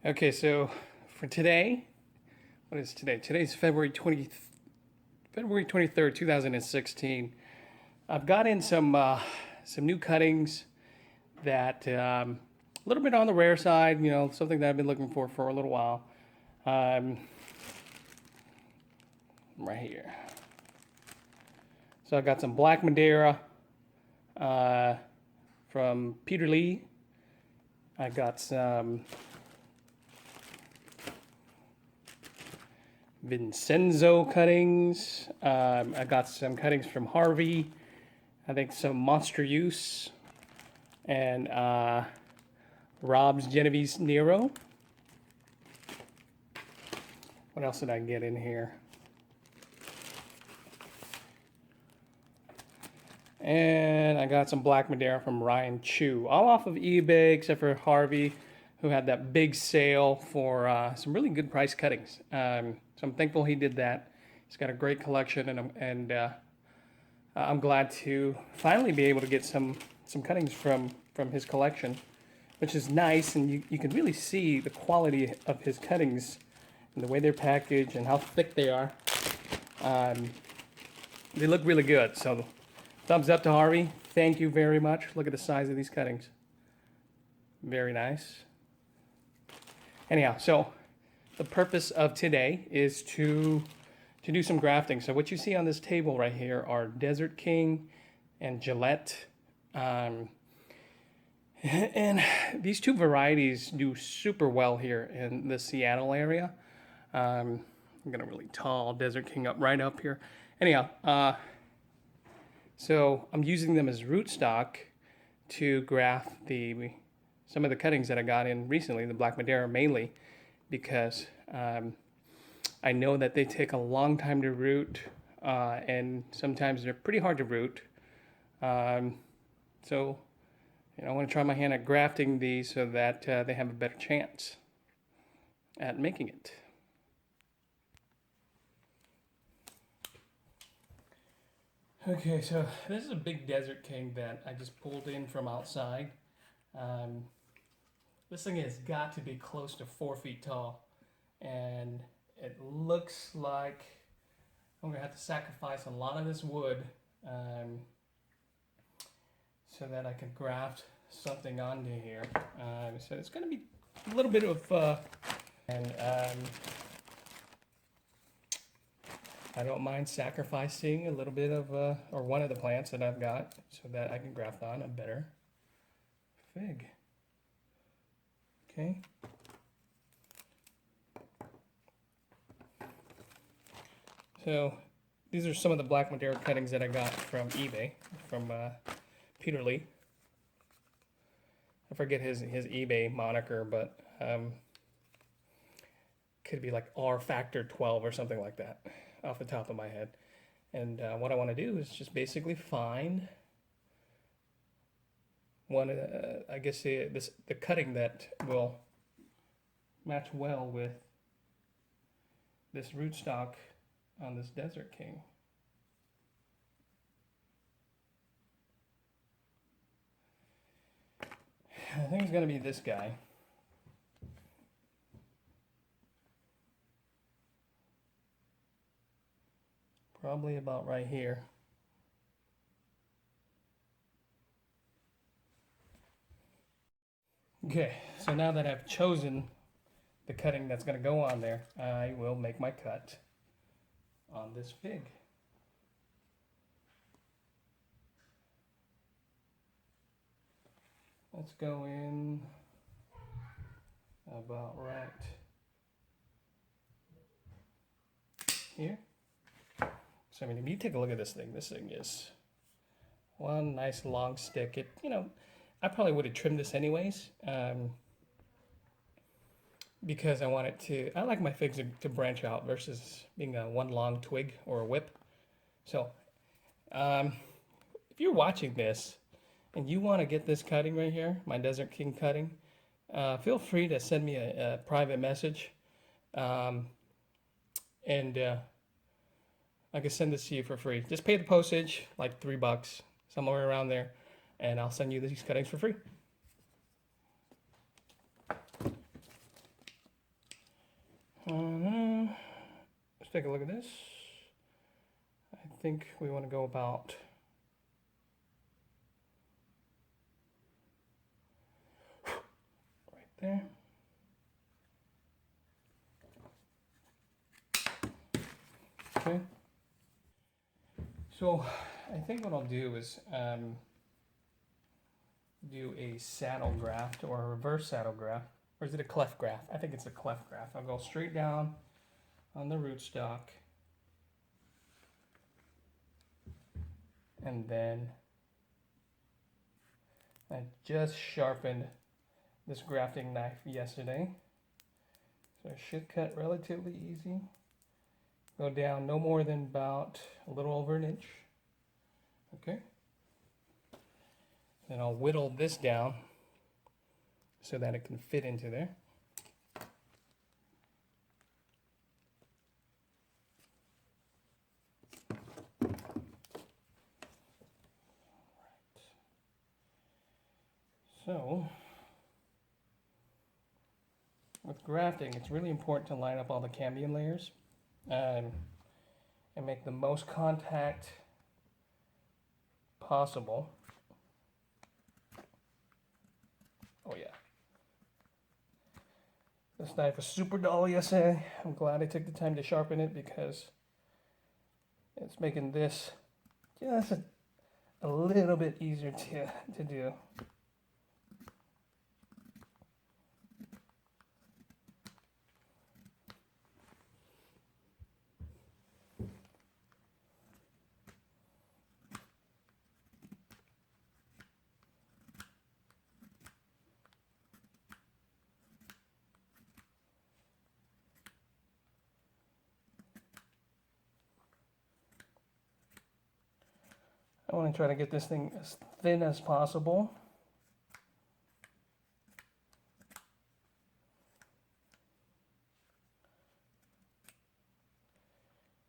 Okay, so for today, what is today? Today's February 23rd, 2016. I've got in some new cuttings that a little bit on the rare side, something that I've been looking for a little while. Right here. So I got some Black Madeira from Peter Lee. I got some Vincenzo cuttings. I got some cuttings from Harvey. I think some Monster Use and Rob's Genovese Nero. What else did I get in here? And I got some Black Madeira from Ryan Chu, all off of eBay except for Harvey, who had that big sale for some really good price cuttings. So I'm thankful he did that. He's got a great collection, and I'm glad to finally be able to get some cuttings from his collection, which is nice, and you can really see the quality of his cuttings and the way they're packaged and how thick they are. They look really good, so thumbs up to Harvey. Thank you very much. Look at the size of these cuttings. Very nice. Anyhow, so the purpose of today is to do some grafting. So what you see on this table right here are Desert King and Gillette. And these two varieties do super well here in the Seattle area. I'm got a really tall Desert King right up here. Anyhow, so I'm using them as rootstock to graft some of the cuttings that I got in recently, the Black Madeira mainly, because I know that they take a long time to root, and sometimes they're pretty hard to root. So I want to try my hand at grafting these so that they have a better chance at making it. Okay, so this is a big Desert King that I just pulled in from outside. This thing has got to be close to 4 feet tall, and it looks like I'm gonna have to sacrifice a lot of this wood so that I can graft something onto here. So it's gonna be a little bit of I don't mind sacrificing a little bit of, or one of the plants that I've got so that I can graft on a better fig. Okay. So these are some of the Black Madeira cuttings that I got from eBay, from Peter Lee. I forget his eBay moniker, but could be like R Factor 12 or something like that, off the top of my head. And what I want to do is just basically find one, I guess the cutting that will match well with this rootstock on this Desert King. I think it's going to be this guy. Probably about right here. Okay, so now that I've chosen the cutting that's going to go on there, I will make my cut on this fig. Let's go in about right here. So I mean, if you take a look at this thing is one nice long stick. It, I probably would have trimmed this anyways, because I want it to, I like my figs to branch out versus being a one long twig or a whip. So if you're watching this and you want to get this cutting right here, my Desert King cutting, feel free to send me a private message, and I can send this to you for free. Just pay the postage, like $3, somewhere around there, and I'll send you these cuttings for free. Let's take a look at this. I think we want to go about right there. Okay. So I think what I'll do is do a saddle graft or a reverse saddle graft. Or is it a cleft graft? I think it's a cleft graft. I'll go straight down on the rootstock. And then I just sharpened this grafting knife yesterday. So it should cut relatively easy. Go down no more than about a little over an inch. Okay. Then I'll whittle this down so that it can fit into there. So, with grafting, it's really important to line up all the cambium layers and make the most contact possible. Oh yeah. This knife was super dull yesterday. I'm glad I took the time to sharpen it because it's making this just a little bit easier to do. I want to try to get this thing as thin as possible.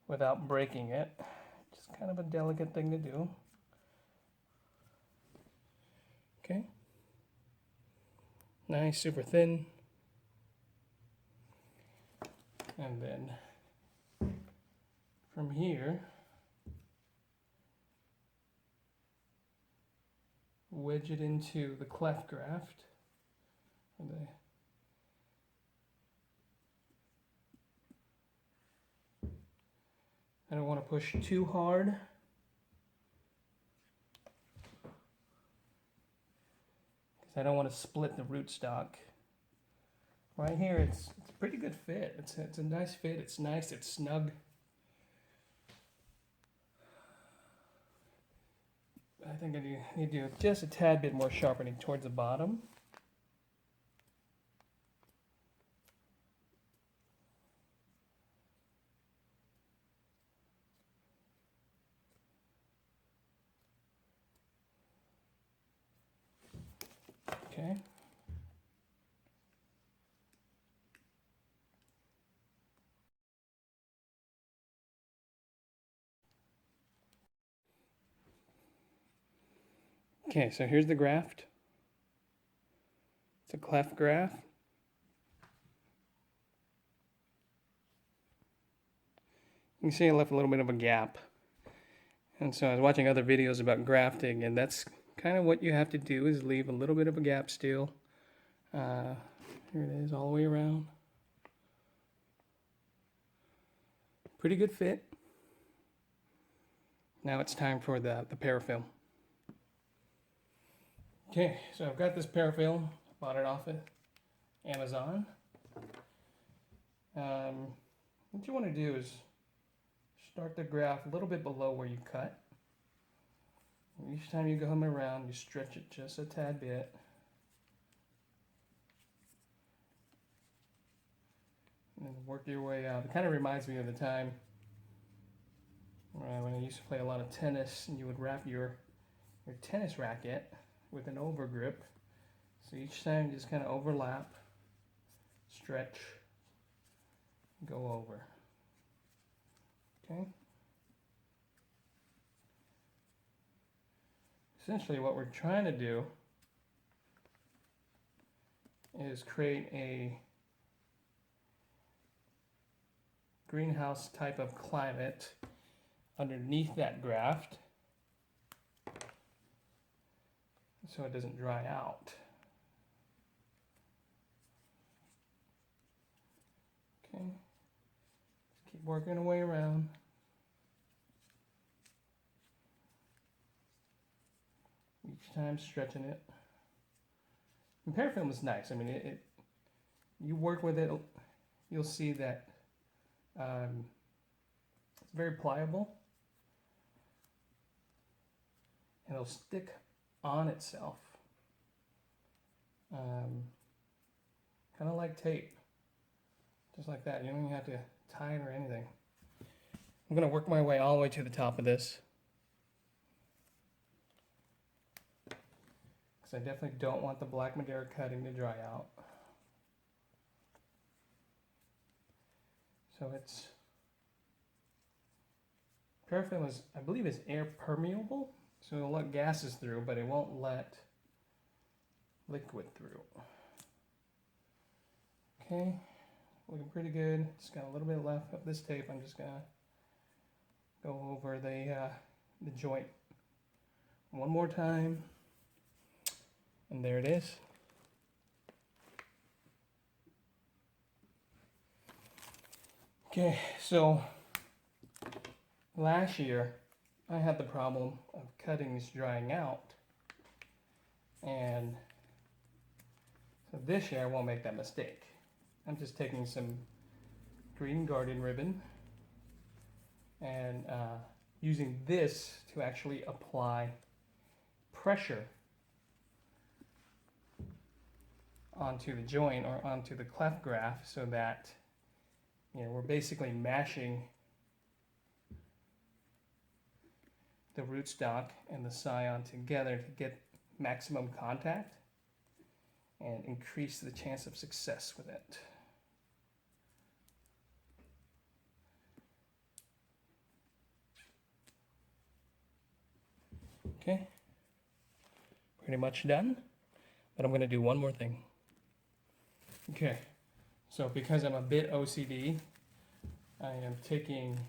Without breaking it. Just kind of a delicate thing to do. Okay. Nice, super thin. And then from here, wedge it into the cleft graft. I don't want to push too hard. Because I don't want to split the rootstock. Right here, it's a pretty good fit. It's a nice fit. It's nice. It's snug. I think I need to do just a tad bit more sharpening towards the bottom. Okay. Okay, so here's the graft. It's a cleft graft. You can see I left a little bit of a gap. And so I was watching other videos about grafting, and that's kind of what you have to do, is leave a little bit of a gap still. Here it is all the way around. Pretty good fit. Now it's time for the parafilm. Okay, so I've got this parafilm. Bought it off of Amazon. What you want to do is start the graft a little bit below where you cut. Each time you go around, you stretch it just a tad bit. And then work your way out. It kind of reminds me of the time when I used to play a lot of tennis, and you would wrap your tennis racket with an overgrip. So each time you just kind of overlap, stretch, go over. Okay? Essentially what we're trying to do is create a greenhouse type of climate underneath that graft so it doesn't dry out. Okay, just keep working our way around. Each time stretching it. And parafilm is nice. I mean, you work with it, you'll see that it's very pliable. And it'll stick on itself. Kind of like tape. Just like that. You don't even have to tie it or anything. I'm going to work my way all the way to the top of this. Because I definitely don't want the Black Madeira cutting to dry out. So it's, parafilm is, I believe, is air permeable. So it'll let gases through, but it won't let liquid through. Okay, looking pretty good. Just got a little bit left of this tape. I'm just gonna go over the joint one more time. And there it is. Okay, so last year I had the problem of cuttings drying out, and so this year I won't make that mistake. I'm just taking some green garden ribbon and using this to actually apply pressure onto the joint or onto the cleft graft, so that, you know, we're basically mashing the rootstock and the scion together to get maximum contact and increase the chance of success with it. Okay, pretty much done, but I'm going to do one more thing. Okay, so because I'm a bit OCD, I am taking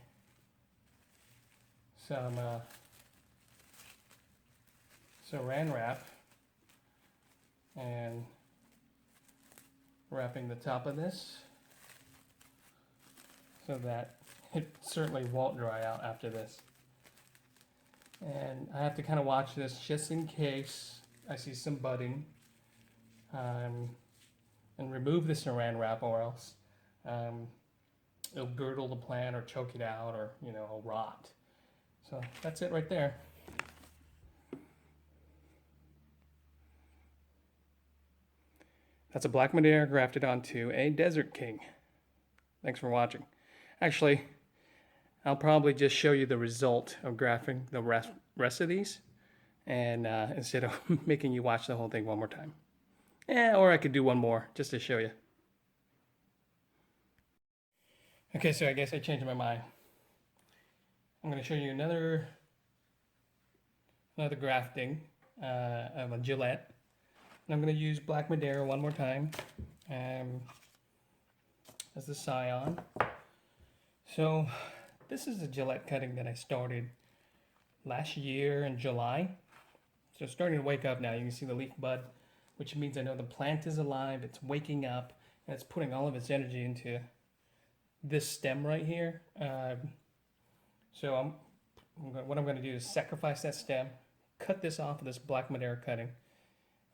some saran wrap and wrapping the top of this so that it certainly won't dry out after this. And I have to kind of watch this just in case I see some budding, and remove the saran wrap, or else it'll girdle the plant or choke it out, or, you know, it'll rot. So that's it right there. That's a Black Madeira grafted onto a Desert King. Thanks for watching. Actually, I'll probably just show you the result of grafting the rest of these, and instead of making you watch the whole thing one more time. Or I could do one more just to show you. Okay, so I guess I changed my mind. I'm going to show you another grafting of a Gillette. And I'm going to use Black Madeira one more time as the scion. So this is a Gillette cutting that I started last year in July. So it's starting to wake up now. You can see the leaf bud, which means I know the plant is alive, it's waking up, and it's putting all of its energy into this stem right here. So what I'm going to do is sacrifice that stem, cut this off of this Black Madeira cutting,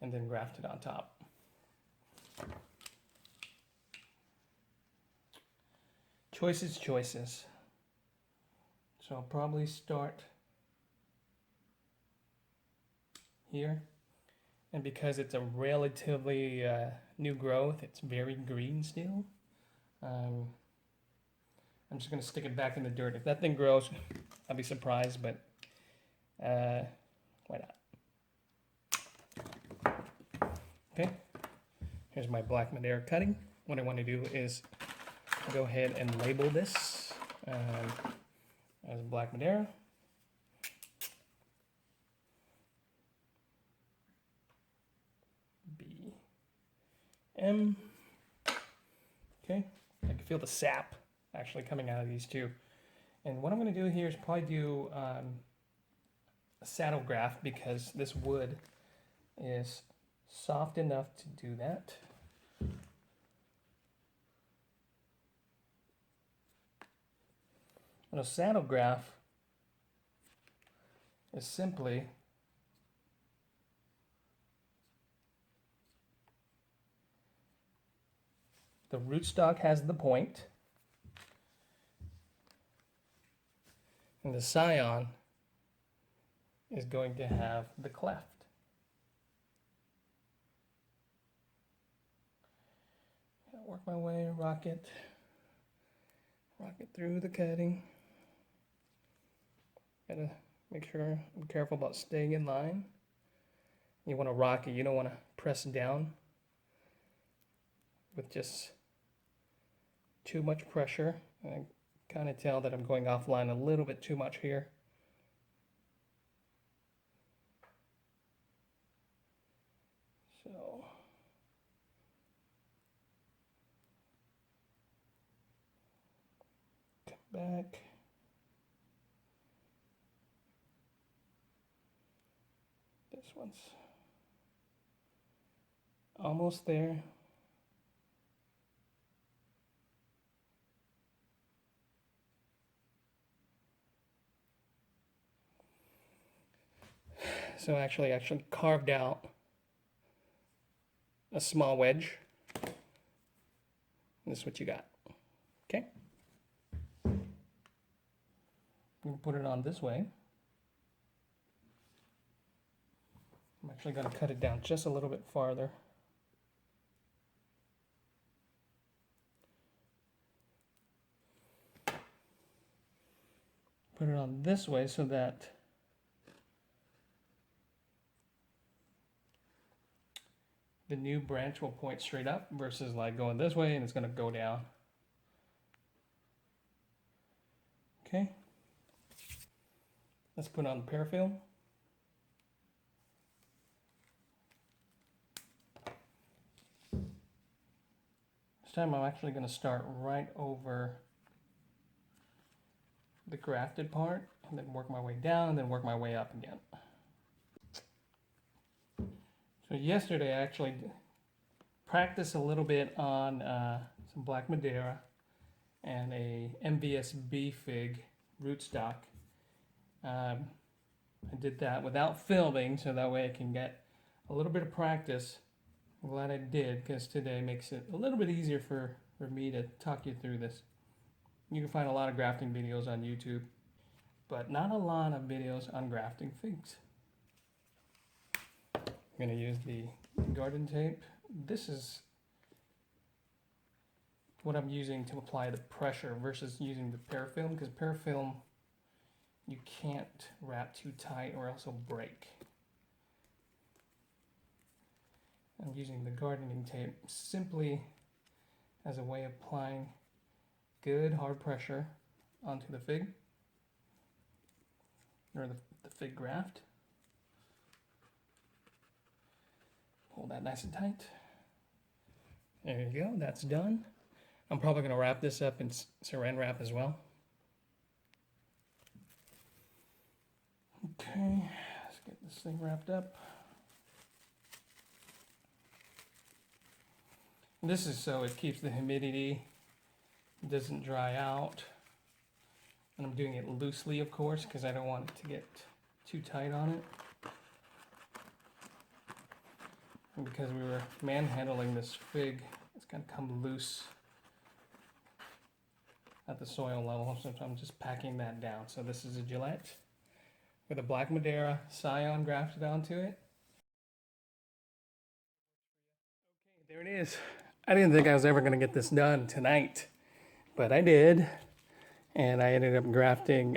and then graft it on top. Choices, choices. So I'll probably start here. And because it's a relatively new growth, it's very green still. I'm just going to stick it back in the dirt. If that thing grows, I'll be surprised, but why not? Okay, here's my Black Madeira cutting. What I want to do is go ahead and label this as Black Madeira. Okay, I can feel the sap actually coming out of these two. And what I'm going to do here is probably do a saddle graft, because this wood is soft enough to do that. And a saddle graft is simply the rootstock has the point, and the scion is going to have the cleft. Work my way, rock it through the cutting. Gotta make sure I'm careful about staying in line. You want to rock it, you don't want to press down with just too much pressure. I kind of tell that I'm going offline a little bit too much here. So come back. This one's almost there. So actually carved out a small wedge. This is what you got. Okay. I'm going to put it on this way. I'm actually going to cut it down just a little bit farther. Put it on this way so that the new branch will point straight up versus like going this way and it's going to go down. Okay. Let's put on the paraffin. This time I'm actually going to start right over the grafted part and then work my way down and then work my way up again. So yesterday I actually practiced a little bit on some Black Madeira and a MVSB fig rootstock. I did that without filming so that way I can get a little bit of practice. I'm glad I did, because today makes it a little bit easier for me to talk you through this. You can find a lot of grafting videos on YouTube, but not a lot of videos on grafting figs. I'm going to use the garden tape. This is what I'm using to apply the pressure versus using the parafilm, because parafilm you can't wrap too tight or else it'll break. I'm using the gardening tape simply as a way of applying good hard pressure onto the fig, or the fig graft. Hold that nice and tight. There you go, that's done. I'm probably going to wrap this up in saran wrap as well. Okay, let's get this thing wrapped up. This is so it keeps the humidity, doesn't dry out. And I'm doing it loosely, of course, because I don't want it to get too tight on it. And because we were manhandling this fig, it's going to come loose at the soil level, so I'm just packing that down. So this is a Gillette with a Black Madeira scion grafted onto it. Okay, there it is. I didn't think I was ever going to get this done tonight, but I did. And I ended up grafting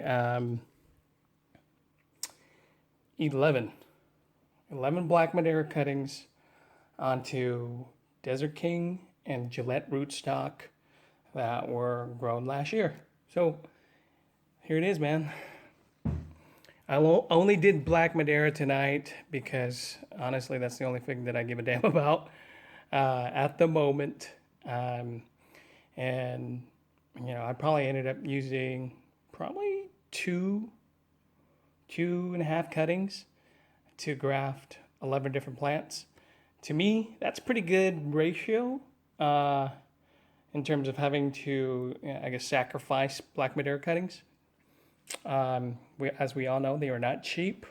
11 Black Madeira cuttings onto Desert King and Gillette rootstock that were grown last year. So here it is, man. I only did Black Madeira tonight because honestly that's the only fig that I give a damn about at the moment. And you know, I probably ended up using probably two and a half cuttings to graft 11 different plants. To me, that's pretty good ratio in terms of having to, I guess, sacrifice Black Madeira cuttings. As we all know, they are not cheap,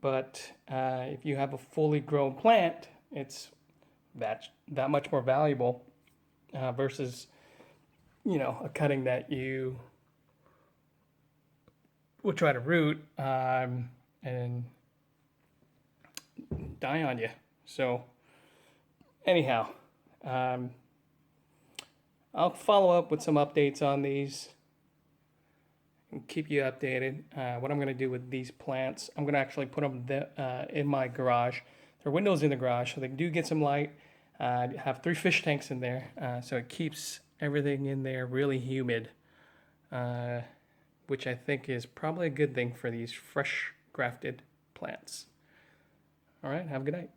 but if you have a fully grown plant, it's that much more valuable versus, you know, a cutting that you will try to root and die on you. So anyhow, I'll follow up with some updates on these and keep you updated. What I'm going to do with these plants, I'm going to actually put them in my garage. There are windows in the garage, so they do get some light. I have 3 fish tanks in there, so it keeps everything in there really humid, which I think is probably a good thing for these fresh grafted plants. All right, have a good night.